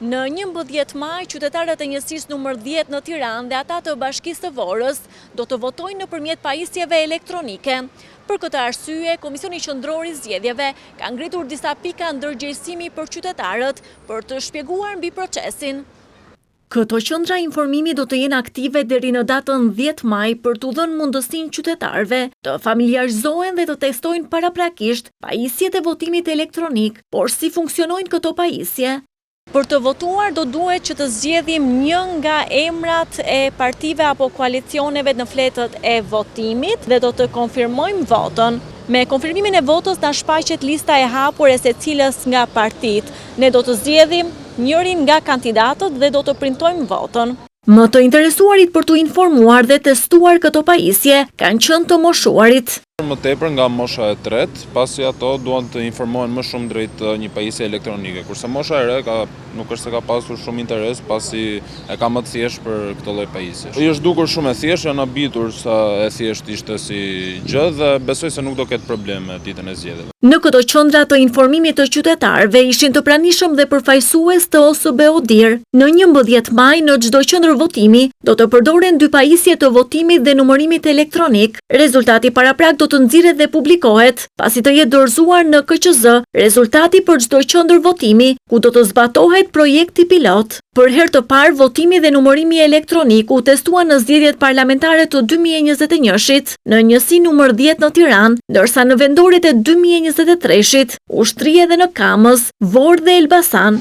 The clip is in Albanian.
Në 11 maj, qytetarët e njësisë numër 10 në Tiranë dhe ata të Bashkisë së Vorrës do të votojnë nëpërmjet pajisjeve elektronike. Për këtë arsye, Komisioni Qendror i Zgjedhjeve ka ngritur disa pika ndërgjegjësimi për qytetarët për të shpjeguar mbi procesin. Këto qendra informimi do të jenë aktive deri në datën 10 maj për t'u dhënë mundësinë qytetarëve të familarizohen dhe të testojnë paraprakisht pajisjet e votimit elektronik, por si funksionojnë këto pajisje. Për të votuar do duhet që të zgjedhim një nga emrat e partive apo koalicioneve në fletët e votimit dhe do të konfirmojmë votën. Me konfirmimin e votës na shfaqet lista e hapur e secilës nga partitë. Ne do të zgjedhim njërin nga kandidatët dhe do të printojmë votën. Më të interesuarit për t'u informuar dhe testuar këto pajisje kanë qenë të moshuarit. Më tepër nga mosha e tretë, pasi ato duan të informohen më shumë drejt një pajisje elektronike, kurse mosha e re nuk është se ka pasur shumë interes, pasi e ka më të thjesht për këtë lloj pajisjesh. I është dukur shumë e thjesht, janë habitur sa e thjesht ishte si gjë dhe besoj se nuk do ketë probleme ditën e zgjedhjeve. Në këto qendra të informimit të qytetarëve ishin të pranishëm dhe përfaqësues të OSBE-ODIR. Në 11 maj në çdo qendër votimi do të përdoren dy pajisje të votimit dhe numërimit elektronik. Rezultati paraprak do të nxirret dhe publikohet, pasi të jetë dorëzuar në KQZ rezultati për çdo qendër votimi, ku do të zbatohet projekti pilot. Për herë të parë, votimi dhe numërimi elektronik u testua në zgjedhjet parlamentare të 2021-shit në njësi numër 10 në Tiranë, ndërsa në vendoret e 2023-shit u shtri edhe në Kamës, Vorë dhe Elbasan.